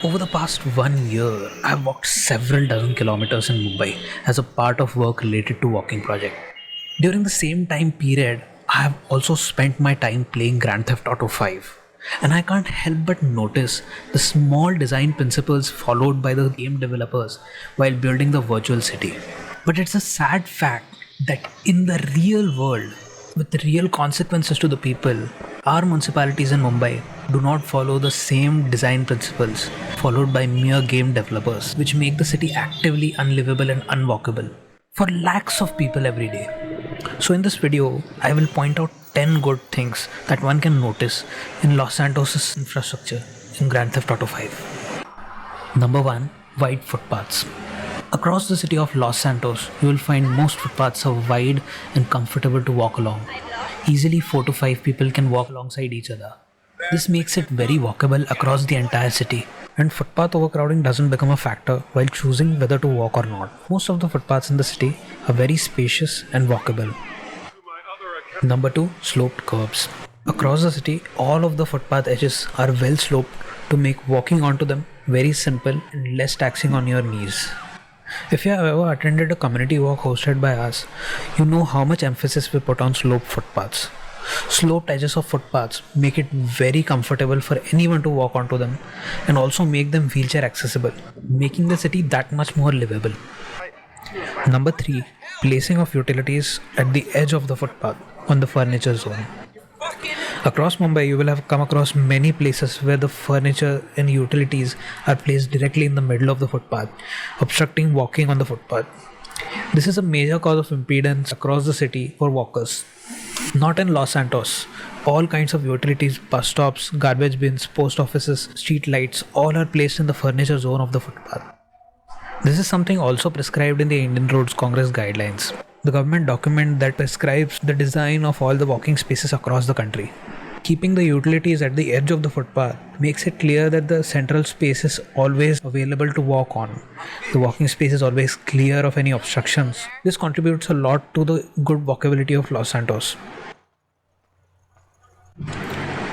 Over the past 1 year, I've walked several dozen kilometers in Mumbai as a part of work related to walking project. During the same time period, I have also spent my time playing Grand Theft Auto 5. And I can't help but notice the small design principles followed by the game developers while building the virtual city. But it's a sad fact that in the real world, with the real consequences to the people, our municipalities in Mumbai do not follow the same design principles followed by mere game developers, which make the city actively unlivable and unwalkable for lakhs of people every day. So in this video, I will point out 10 good things that one can notice in Los Santos' infrastructure in Grand Theft Auto 5. Number 1. Wide footpaths. Across the city of Los Santos, you will find most footpaths are wide and comfortable to walk along. Easily 4 to 5 people can walk alongside each other. This makes it very walkable across the entire city, and footpath overcrowding doesn't become a factor while choosing whether to walk or not. Most of the footpaths in the city are very spacious and walkable. Number 2. Sloped curbs. Across the city, all of the footpath edges are well sloped to make walking onto them very simple and less taxing on your knees. If you have ever attended a community walk hosted by us, you know how much emphasis we put on sloped footpaths. Sloped edges of footpaths make it very comfortable for anyone to walk onto them and also make them wheelchair accessible, making the city that much more livable. Number 3. Placing of utilities at the edge of the footpath on the furniture zone. Across Mumbai, you will have come across many places where the furniture and utilities are placed directly in the middle of the footpath, obstructing walking on the footpath. This is a major cause of impedance across the city for walkers. Not in Los Santos. All kinds of utilities, bus stops, garbage bins, post offices, street lights, all are placed in the furniture zone of the footpath. This is something also prescribed in the Indian Roads Congress guidelines, the government document that prescribes the design of all the walking spaces across the country. Keeping the utilities at the edge of the footpath makes it clear that the central space is always available to walk on. The walking space is always clear of any obstructions. This contributes a lot to the good walkability of Los Santos.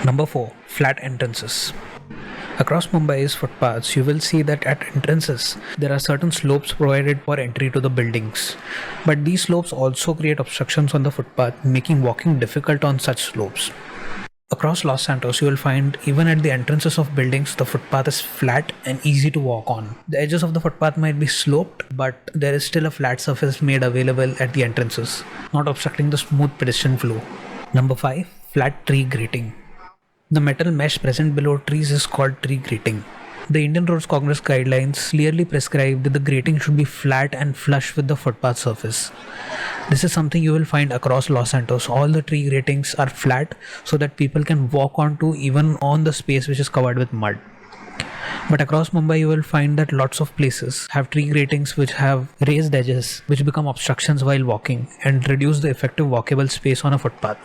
Number 4. Flat entrances. Across Mumbai's footpaths, you will see that at entrances, there are certain slopes provided for entry to the buildings. But these slopes also create obstructions on the footpath, making walking difficult on such slopes. Across Los Santos, you will find even at the entrances of buildings, the footpath is flat and easy to walk on. The edges of the footpath might be sloped, but there is still a flat surface made available at the entrances, not obstructing the smooth pedestrian flow. Number 5. Flat tree grating. The metal mesh present below trees is called tree grating. The Indian Roads Congress guidelines clearly prescribe that the grating should be flat and flush with the footpath surface. This is something you will find across Los Santos. All the tree gratings are flat so that people can walk onto even on the space which is covered with mud. But across Mumbai you will find that lots of places have tree gratings which have raised edges which become obstructions while walking and reduce the effective walkable space on a footpath.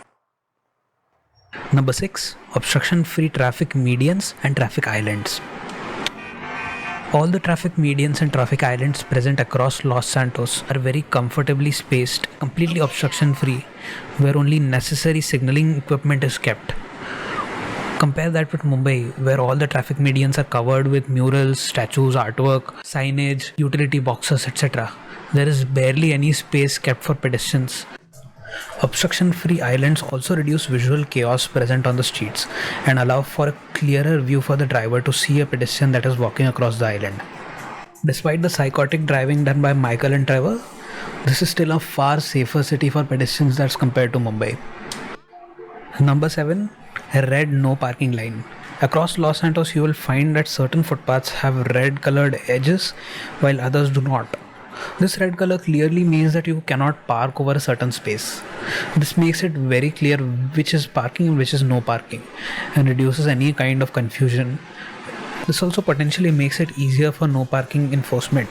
Number 6. Obstruction-free traffic medians and traffic islands. All the traffic medians and traffic islands present across Los Santos are very comfortably spaced, completely obstruction-free, where only necessary signaling equipment is kept. Compare that with Mumbai, where all the traffic medians are covered with murals, statues, artwork, signage, utility boxes, etc. There is barely any space kept for pedestrians. Obstruction-free islands also reduce visual chaos present on the streets and allow for a clearer view for the driver to see a pedestrian that is walking across the island. Despite the psychotic driving done by Michael and Trevor, this is still a far safer city for pedestrians as compared to Mumbai. Number 7. Red no parking line. Across Los Santos, you will find that certain footpaths have red colored edges while others do not. This red color clearly means that you cannot park over a certain space. This makes it very clear which is parking and which is no parking and reduces any kind of confusion. This also potentially makes it easier for no parking enforcement.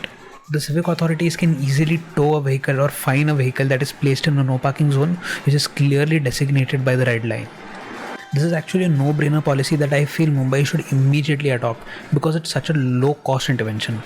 The civic authorities can easily tow a vehicle or fine a vehicle that is placed in a no parking zone which is clearly designated by the red line. This is actually a no-brainer policy that I feel Mumbai should immediately adopt because it's such a low-cost intervention.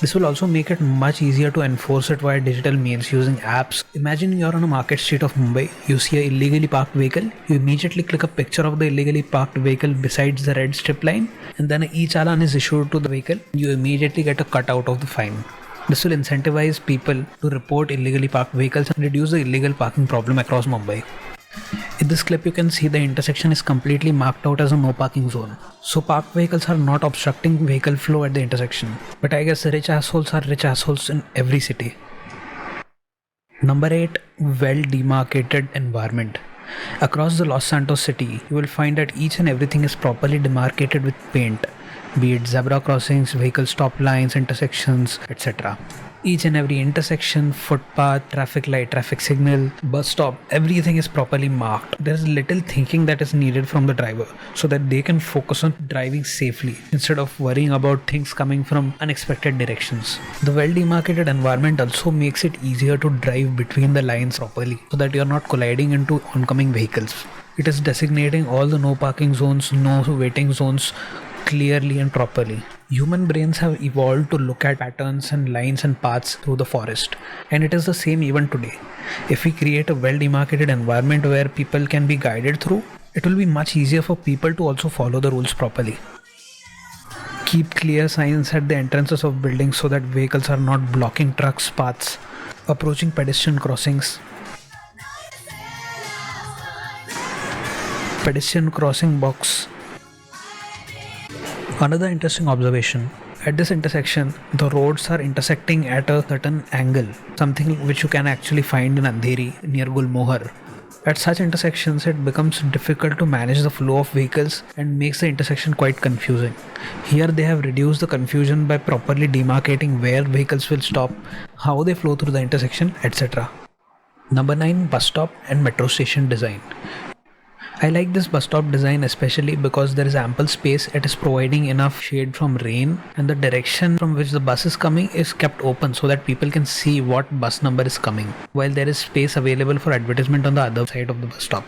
This will also make it much easier to enforce it via digital means using apps. Imagine you're on a market street of Mumbai, you see an illegally parked vehicle, you immediately click a picture of the illegally parked vehicle besides the red strip line, and then an e-challan is issued to the vehicle. You immediately get a cutout of the fine. This will incentivize people to report illegally parked vehicles and reduce the illegal parking problem across Mumbai. In this clip, you can see the intersection is completely marked out as a no parking zone. So parked vehicles are not obstructing vehicle flow at the intersection. But I guess rich assholes are rich assholes in every city. Number 8. Well demarcated environment. Across the Los Santos city, you will find that each and everything is properly demarcated with paint, be it zebra crossings, vehicle stop lines, intersections, etc. Each and every intersection, footpath, traffic light, traffic signal, bus stop, everything is properly marked. There is little thinking that is needed from the driver so that they can focus on driving safely instead of worrying about things coming from unexpected directions. The well demarcated environment also makes it easier to drive between the lines properly so that you are not colliding into oncoming vehicles. It is designating all the no parking zones, no waiting zones clearly and properly. Human brains have evolved to look at patterns and lines and paths through the forest, and it is the same even today. If we create a well demarcated environment where people can be guided through, it will be much easier for people to also follow the rules properly. Keep clear signs at the entrances of buildings so that vehicles are not blocking trucks' paths, approaching pedestrian crossings. Pedestrian crossing box. Another interesting observation, at this intersection, the roads are intersecting at a certain angle, something which you can actually find in Andheri near Gulmohar. At such intersections, it becomes difficult to manage the flow of vehicles and makes the intersection quite confusing. Here they have reduced the confusion by properly demarcating where vehicles will stop, how they flow through the intersection, etc. Number 9. Bus stop and metro station design. I like this bus stop design especially because there is ample space. It is providing enough shade from rain, and the direction from which the bus is coming is kept open so that people can see what bus number is coming, while there is space available for advertisement on the other side of the bus stop.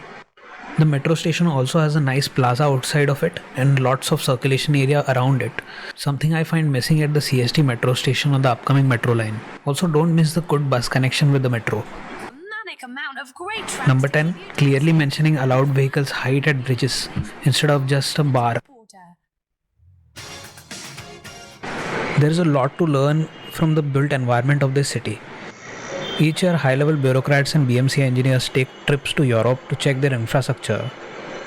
The metro station also has a nice plaza outside of it and lots of circulation area around it, something I find missing at the CST metro station on the upcoming metro line. Also, don't miss the good bus connection with the metro. Number 10. Clearly mentioning allowed vehicles height at bridges instead of just a bar. There is a lot to learn from the built environment of this city. Each year, high-level bureaucrats and BMC engineers take trips to Europe to check their infrastructure.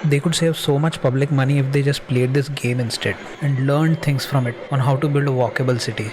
They could save so much public money if they just played this game instead and learned things from it on how to build a walkable city.